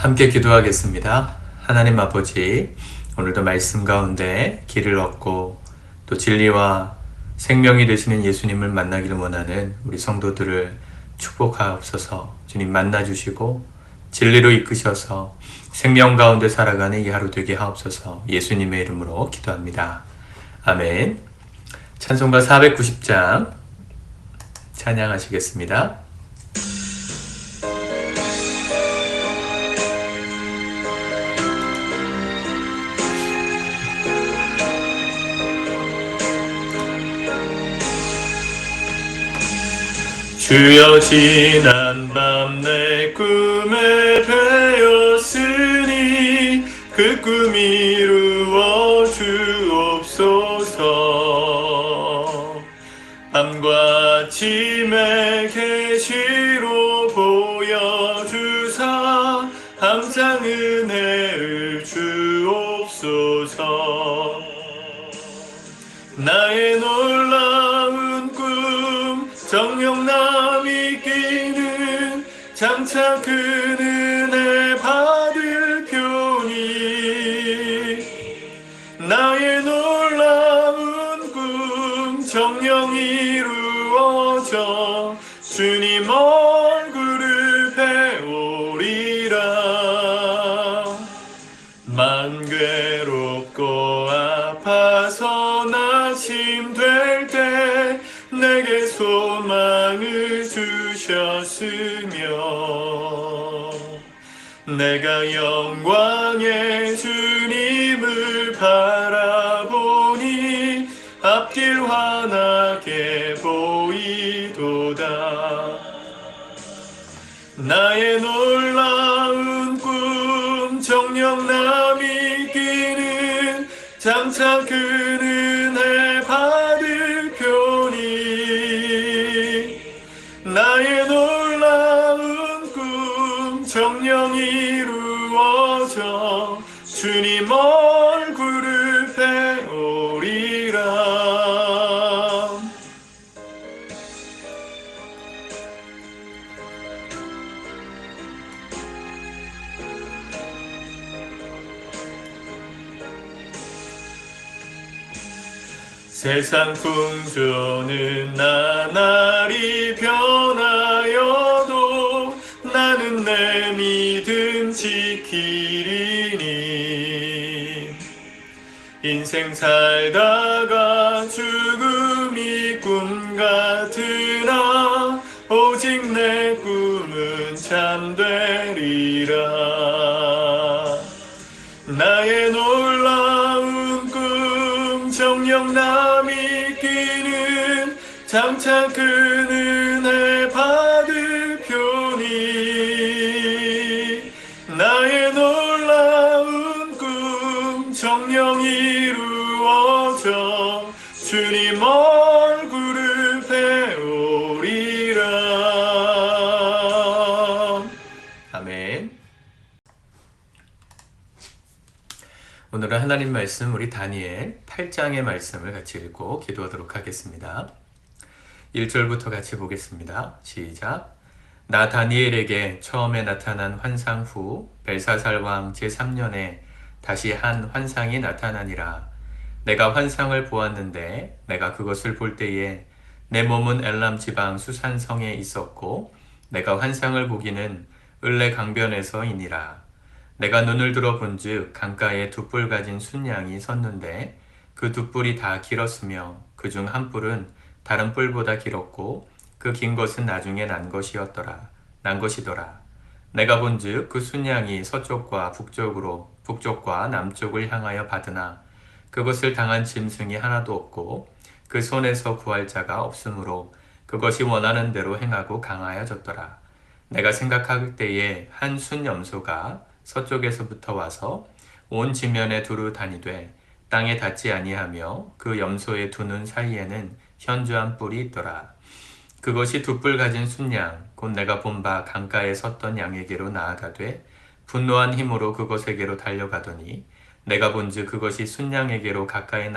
함께 기도하겠습니다. 하나님 아버지, 오늘도 말씀 가운데 길을 얻고 또 진리와 생명이 되시는 예수님을 만나기를 원하는 우리 성도들을 축복하옵소서. 주님 만나주시고 진리로 이끄셔서 생명 가운데 살아가는 이 하루 되게 하옵소서. 예수님의 이름으로 기도합니다. 아멘. 찬송가 490장 찬양하시겠습니다. 주여 지난 밤 내 꿈에 배었으니 그 꿈 이루어 주옵소서. 밤과 아침에 계시로 보여주사 항상 은혜를 주옵소서. 나의 놀라운 꿈 정녕 남이 끼는 장차 그 은혜 받을 표니 나의 놀라운 꿈 정녕 이루어져 주님 얼굴을 배우리라. 만 괴롭고 아파서 낙심될 때 내게 소망을 주셨으며 내가 영광의 주님을 바라보니 앞길 환하게 보이도다. 나의 놀라운 꿈 정녕 남이 끼는 장차 그 은혜 받을 표니 나의 놀라운 꿈 정녕 이루어져 주님 얼굴을 배우리라. 세상 풍조는 나날이 변하여도 나는 내 믿음 지키리니 인생 살다가 죽음이 꿈 같으나 오직 내 꿈은 참되리라. 나의 놀라운 꿈 정녕 남이 끼는 장차 그 은혜 받을 표니 나의 놀라운 꿈 정녕 이루어져 주님 얼굴을 배우리라. 아멘. 오늘은 하나님 말씀 우리 다니엘 8장의 말씀을 같이 읽고 기도하도록 하겠습니다. 1절부터 같이 보겠습니다. 시작. 나 다니엘에게 처음에 나타난 환상 후 벨사살 왕 제3년에 다시 한 환상이 나타나니라. 내가 환상을 보았는데 내가 그것을 볼 때에 내 몸은 엘람 지방 수산성에 있었고 내가 환상을 보기는 을레 강변에서이니라. 내가 눈을 들어 본즉 강가에 두 뿔 가진 순양이 섰는데 그 두 뿔이 다 길었으며 그 중 한 뿔은 다른 뿔보다 길었고 그 긴 것은 나중에 난 것이더라. 내가 본즉 그 순양이 서쪽과 북쪽과 남쪽을 향하여 받으나 그것을 당한 짐승이 하나도 없고 그 손에서 구할 자가 없으므로 그것이 원하는 대로 행하고 강하여졌더라. 내가 생각할 때에 한 순염소가 서쪽에서부터 와서 온 지면에 두루 다니되 땅에 닿지 아니하며 그 염소의 두 눈 사이에는 현주한 뿔이 있더라. 그것이 두 뿔 가진 순양 곧 내가 본 바 강가에 섰던 양에게로 나아가되 분노한 힘으로 그것에게로 달려가더니 내가 본즉 그것이 순양에게로 가까이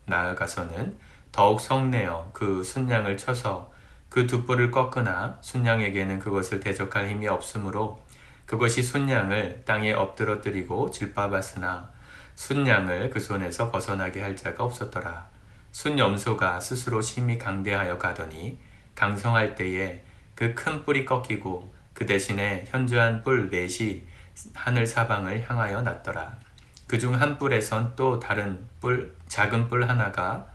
나아가서는 더욱 성내어 그 순양을 쳐서 그 두 뿔을 꺾으나 순양에게는 그것을 대적할 힘이 없으므로 그것이 순양을 땅에 엎드러뜨리고 질밥았으나 순양을 그 손에서 벗어나게 할 자가 없었더라. 순염소가 스스로 심히 강대하여 가더니 강성할 때에 그 큰 뿔이 꺾이고 그 대신에 현저한 뿔 넷이 하늘 사방을 향하여 났더라. 그중 한 뿔에선 또 다른 뿔, 작은 뿔 하나가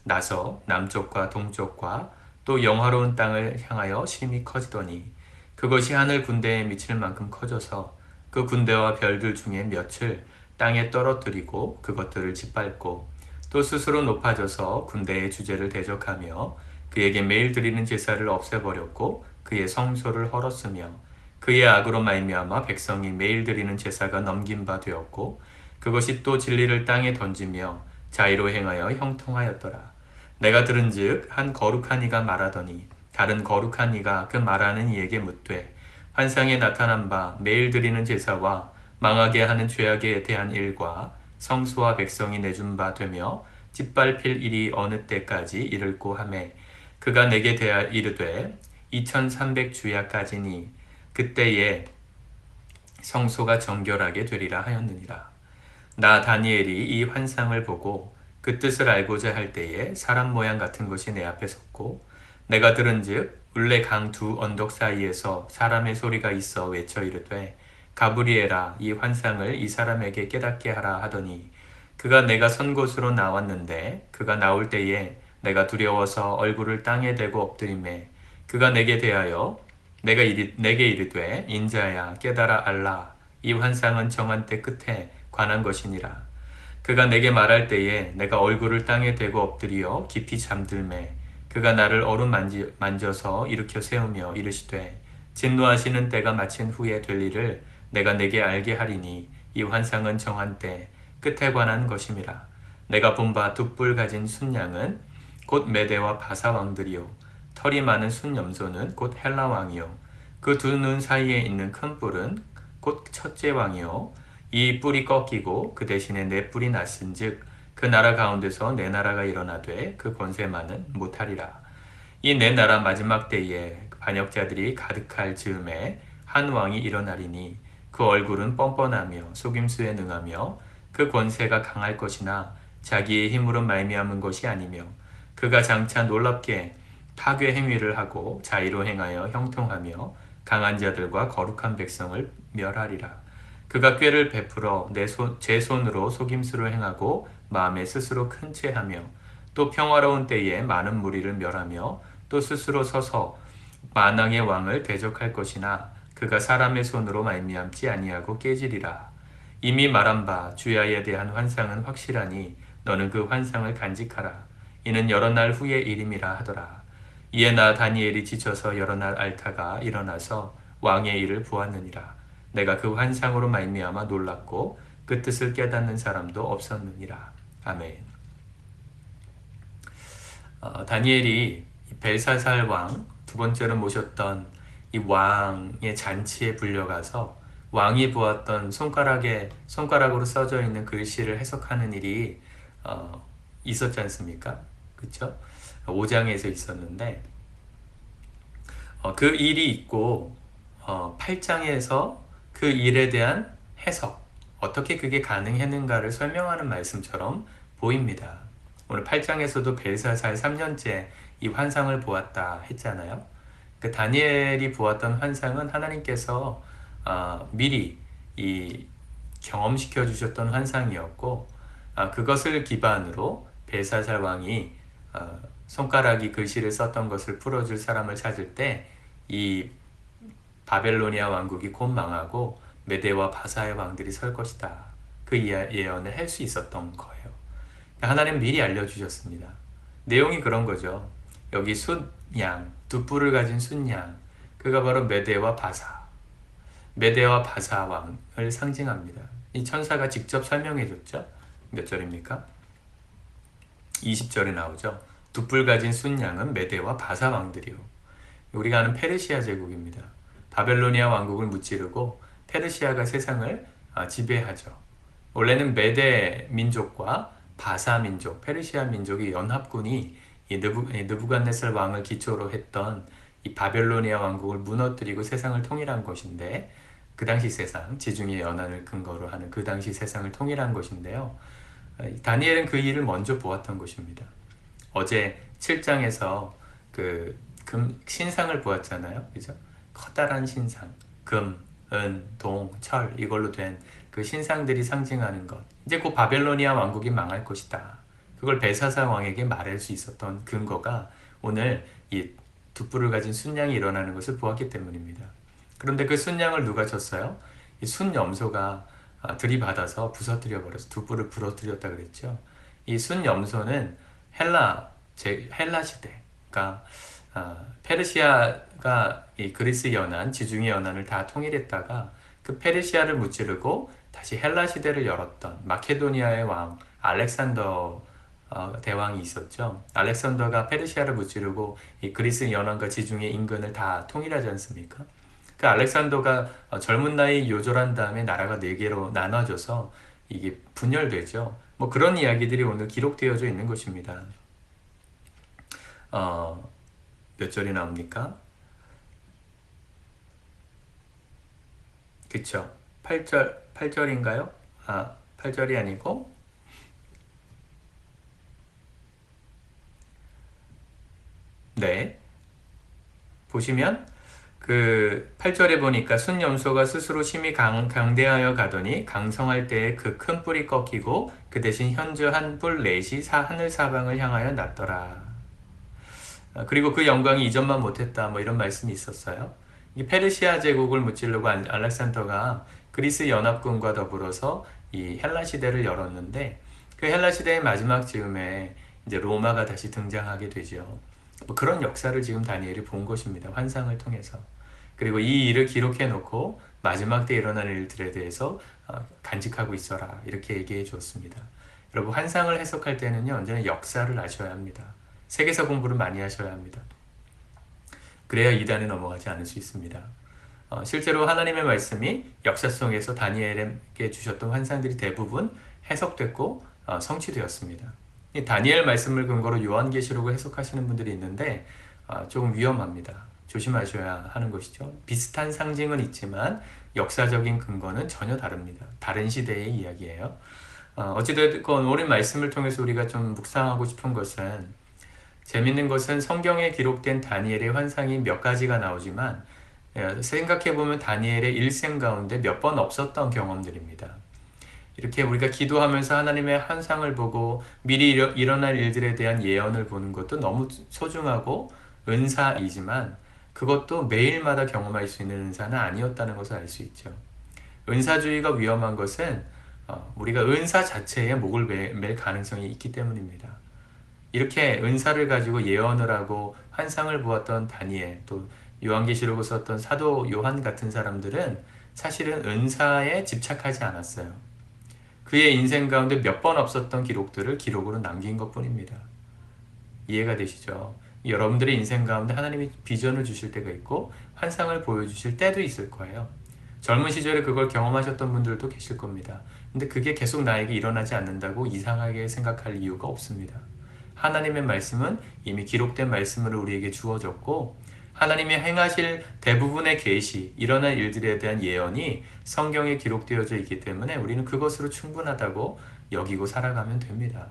나서 남쪽과 동쪽과 또 영화로운 땅을 향하여 심히 커지더니 그것이 하늘 군대에 미칠 만큼 커져서 그 군대와 별들 중에 몇을 땅에 떨어뜨리고 그것들을 짓밟고 또 스스로 높아져서 군대의 주제를 대적하며 그에게 매일 드리는 제사를 없애버렸고 그의 성소를 헐었으며 그의 악으로 말미암아 백성이 매일 드리는 제사가 넘긴 바 되었고 그것이 또 진리를 땅에 던지며 자의로 행하여 형통하였더라. 내가 들은즉 한 거룩한 이가 말하더니 다른 거룩한 이가 그 말하는 이에게 묻되 환상에 나타난 바 매일 드리는 제사와 망하게 하는 죄악에 대한 일과 성소와 백성이 내준 바 되며 짓밟힐 일이 어느 때까지 이를꼬 하매 그가 내게 대하 이르되 2300주야까지니 그때에 성소가 정결하게 되리라 하였느니라. 나 다니엘이 이 환상을 보고 그 뜻을 알고자 할 때에 사람 모양 같은 것이 내 앞에 섰고 내가 들은즉 울레 강 두 언덕 사이에서 사람의 소리가 있어 외쳐 이르되 가브리엘아 이 환상을 이 사람에게 깨닫게 하라 하더니 그가 내가 선 곳으로 나왔는데 그가 나올 때에 내가 두려워서 얼굴을 땅에 대고 엎드리매 그가 내게 대하여 내게 이르되 인자야 깨달아 알라 이 환상은 정한 때 끝에 관한 것이니라. 그가 내게 말할 때에 내가 얼굴을 땅에 대고 엎드리어 깊이 잠들매 그가 나를 어루만져서 일으켜 세우며 이르시되 진노하시는 때가 마친 후에 될 일을 내가 내게 알게 하리니 이 환상은 정한 때 끝에 관한 것임이라. 내가 본 바 두 뿔 가진 순양은 곧 메대와 바사 왕들이요 털이 많은 순염소는 곧 헬라 왕이요 그 두 눈 사이에 있는 큰 뿔은 곧 첫째 왕이요 이 뿔이 꺾이고 그 대신에 네 뿔이 났은즉 그 나라 가운데서 네 나라가 일어나되 그 권세만은 못하리라. 이 네 나라 마지막 때에 반역자들이 가득할 즈음에 한 왕이 일어나리니 그 얼굴은 뻔뻔하며 속임수에 능하며 그 권세가 강할 것이나 자기의 힘으로 말미암은 것이 아니며 그가 장차 놀랍게 파괴 행위를 하고 자의로 행하여 형통하며 강한 자들과 거룩한 백성을 멸하리라. 그가 꾀를 베풀어 제 손으로 속임수를 행하고 마음에 스스로 큰 채하며 또 평화로운 때에 많은 무리를 멸하며 또 스스로 서서 만왕의 왕을 대적할 것이나 그가 사람의 손으로 말미암지 아니하고 깨지리라. 이미 말한 바 주야에 대한 환상은 확실하니 너는 그 환상을 간직하라. 이는 여러 날 후의 일임이라 하더라. 이에 나 다니엘이 지쳐서 여러 날 앓다가 일어나서 왕의 일을 보았느니라. 내가 그 환상으로 말미암아 놀랐고 그 뜻을 깨닫는 사람도 없었느니라. 아멘. 다니엘이 벨사살 왕, 두 번째로 모셨던 이 왕의 잔치에 불려가서 왕이 보았던 손가락으로 써져 있는 글씨를 해석하는 일이 있었지 않습니까? 그렇죠? 5장에서 있었는데 그 일이 있고 8장에서 그 일에 대한 해석, 어떻게 그게 가능했는가를 설명하는 말씀처럼 보입니다. 오늘 8장에서도 벨사살 3년째 이 환상을 보았다 했잖아요. 그 다니엘이 보았던 환상은 하나님께서 미리 이 경험시켜 주셨던 환상이었고 그것을 기반으로 벨사살 왕이 손가락이 글씨를 썼던 것을 풀어줄 사람을 찾을 때 이 바벨로니아 왕국이 곧 망하고 메대와 바사의 왕들이 설 것이다. 그 예언을 할 수 있었던 거예요. 하나님 미리 알려주셨습니다. 내용이 그런 거죠. 여기 순양, 두 뿔을 가진 순양, 그가 바로 메대와 바사, 메대와 바사 왕을 상징합니다. 이 천사가 직접 설명해 줬죠. 몇 절입니까? 20절에 나오죠. 두 뿔 가진 순양은 메대와 바사 왕들이요. 우리가 아는 페르시아 제국입니다. 바벨로니아 왕국을 무찌르고 페르시아가 세상을 지배하죠. 원래는 메대 민족과 바사 민족, 페르시아 민족의 연합군이 이 느부갓네살 왕을 기초로 했던 이 바벨로니아 왕국을 무너뜨리고 세상을 통일한 것인데 그 당시 세상, 지중해 연안을 근거로 하는 그 당시 세상을 통일한 것인데요. 다니엘은 그 일을 먼저 보았던 것입니다. 어제 7장에서 그 신상을 보았잖아요. 그죠? 커다란 신상, 금, 은, 동, 철 이걸로 된 그 신상들이 상징하는 것. 이제 곧 바벨로니아 왕국이 망할 것이다. 그걸 벨사살 왕에게 말할 수 있었던 근거가 오늘 이 둣불을 가진 순양이 일어나는 것을 보았기 때문입니다. 그런데 그 순양을 누가 쳤어요? 이 순염소가 들이받아서 부서뜨려 버려서 둣불을 부러뜨렸다 그랬죠. 이 순염소는 헬라 시대, 그러니까 페르시아가 이 그리스 연안, 지중해 연안을 다 통일했다가 그 페르시아를 무찌르고 다시 헬라 시대를 열었던 마케도니아의 왕 알렉산더 대왕이 있었죠. 알렉산더가 페르시아를 무찌르고 이 그리스 연안과 지중해 인근을 다 통일하지 않습니까? 그 알렉산더가 젊은 나이 요절한 다음에 나라가 네 개로 나눠져서 이게 분열되죠. 뭐 그런 이야기들이 오늘 기록되어져 있는 것입니다. 어, 몇 절이 나옵니까? 그쵸? 8절인가요? 8절이 아니고, 네. 보시면, 그 8절에 보니까 순염소가 스스로 심히 강대하여 가더니 강성할 때에 그 큰 뿔이 꺾이고 그 대신 현저한 뿔 넷이 하늘 사방을 향하여 났더라. 그리고 그 영광이 이전만 못했다. 뭐 이런 말씀이 있었어요. 이 페르시아 제국을 무찌르고 알렉산더가 그리스 연합군과 더불어서 이 헬라 시대를 열었는데 그 헬라 시대의 마지막 즈음에 이제 로마가 다시 등장하게 되죠. 뭐 그런 역사를 지금 다니엘이 본 것입니다. 환상을 통해서. 그리고 이 일을 기록해 놓고 마지막 때 일어날 일들에 대해서 간직하고 있어라. 이렇게 얘기해 주었습니다. 여러분 환상을 해석할 때는요. 언제나 역사를 아셔야 합니다. 세계사 공부를 많이 하셔야 합니다. 그래야 이단에 넘어가지 않을 수 있습니다. 실제로 하나님의 말씀이 역사 속에서 다니엘에게 주셨던 환상들이 대부분 해석됐고 성취되었습니다. 이 다니엘 말씀을 근거로 요한계시록을 해석하시는 분들이 있는데 조금 위험합니다. 조심하셔야 하는 것이죠. 비슷한 상징은 있지만 역사적인 근거는 전혀 다릅니다. 다른 시대의 이야기예요. 어찌됐건 오늘 말씀을 통해서 우리가 좀 묵상하고 싶은 것은 재밌는 것은 성경에 기록된 다니엘의 환상이 몇 가지가 나오지만 생각해보면 다니엘의 일생 가운데 몇 번 없었던 경험들입니다. 이렇게 우리가 기도하면서 하나님의 환상을 보고 미리 일어날 일들에 대한 예언을 보는 것도 너무 소중하고 은사이지만 그것도 매일마다 경험할 수 있는 은사는 아니었다는 것을 알 수 있죠. 은사주의가 위험한 것은 우리가 은사 자체에 목을 맬 가능성이 있기 때문입니다. 이렇게 은사를 가지고 예언을 하고 환상을 보았던 다니엘, 또 요한계시록을 썼던 사도 요한 같은 사람들은 사실은 은사에 집착하지 않았어요. 그의 인생 가운데 몇 번 없었던 기록들을 기록으로 남긴 것뿐입니다. 이해가 되시죠? 여러분들의 인생 가운데 하나님이 비전을 주실 때가 있고 환상을 보여주실 때도 있을 거예요. 젊은 시절에 그걸 경험하셨던 분들도 계실 겁니다. 근데 그게 계속 나에게 일어나지 않는다고 이상하게 생각할 이유가 없습니다. 하나님의 말씀은 이미 기록된 말씀으로 우리에게 주어졌고 하나님이 행하실 대부분의 계시, 일어날 일들에 대한 예언이 성경에 기록되어져 있기 때문에 우리는 그것으로 충분하다고 여기고 살아가면 됩니다.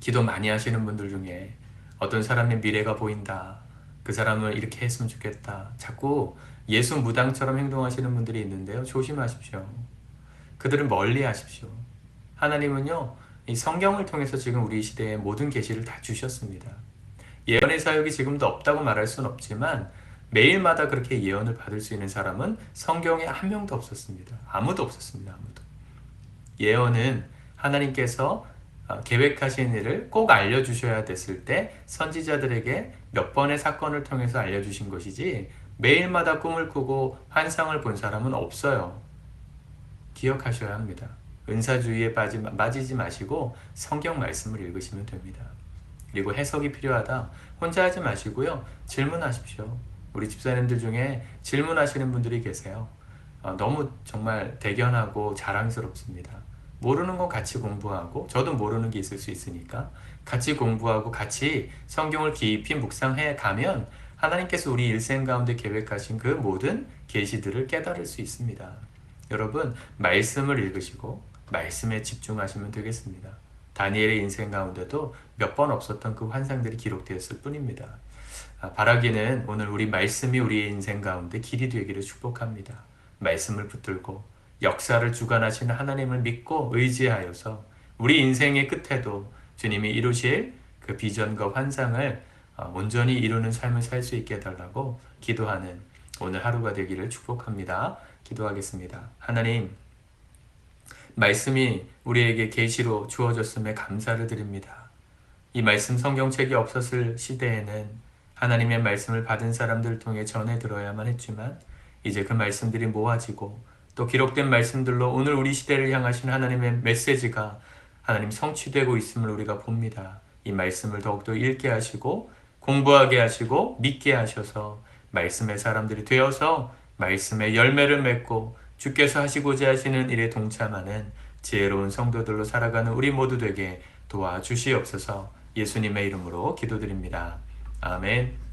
기도 많이 하시는 분들 중에 어떤 사람의 미래가 보인다. 그 사람을 이렇게 했으면 좋겠다. 자꾸 예수 무당처럼 행동하시는 분들이 있는데요. 조심하십시오. 그들은 멀리 하십시오. 하나님은요, 이 성경을 통해서 지금 우리 시대에 모든 계시를 다 주셨습니다. 예언의 사역이 지금도 없다고 말할 수는 없지만 매일마다 그렇게 예언을 받을 수 있는 사람은 성경에 한 명도 없었습니다. 아무도 없었습니다. 아무도. 예언은 하나님께서 계획하신 일을 꼭 알려주셔야 됐을 때 선지자들에게 몇 번의 사건을 통해서 알려주신 것이지 매일마다 꿈을 꾸고 환상을 본 사람은 없어요. 기억하셔야 합니다. 은사주의에 빠지지 마시고 성경 말씀을 읽으시면 됩니다. 그리고 해석이 필요하다. 혼자 하지 마시고요. 질문하십시오. 우리 집사님들 중에 질문하시는 분들이 계세요. 너무 정말 대견하고 자랑스럽습니다. 모르는 건 같이 공부하고 저도 모르는 게 있을 수 있으니까 같이 공부하고 같이 성경을 깊이 묵상해 가면 하나님께서 우리 일생 가운데 계획하신 그 모든 계시들을 깨달을 수 있습니다. 여러분, 말씀을 읽으시고 말씀에 집중하시면 되겠습니다. 다니엘의 인생 가운데도 몇 번 없었던 그 환상들이 기록되었을 뿐입니다. 바라기는 오늘 우리 말씀이 우리의 인생 가운데 길이 되기를 축복합니다. 말씀을 붙들고 역사를 주관하시는 하나님을 믿고 의지하여서 우리 인생의 끝에도 주님이 이루실 그 비전과 환상을 온전히 이루는 삶을 살 수 있게 해달라고 기도하는 오늘 하루가 되기를 축복합니다. 기도하겠습니다. 하나님, 말씀이 우리에게 계시로 주어졌음에 감사를 드립니다. 이 말씀 성경책이 없었을 시대에는 하나님의 말씀을 받은 사람들을 통해 전해 들어야만 했지만 이제 그 말씀들이 모아지고 또 기록된 말씀들로 오늘 우리 시대를 향하신 하나님의 메시지가 하나님 성취되고 있음을 우리가 봅니다. 이 말씀을 더욱더 읽게 하시고 공부하게 하시고 믿게 하셔서 말씀의 사람들이 되어서 말씀의 열매를 맺고 주께서 하시고자 하시는 일에 동참하는 지혜로운 성도들로 살아가는 우리 모두 되게 도와주시옵소서. 예수님의 이름으로 기도드립니다. 아멘.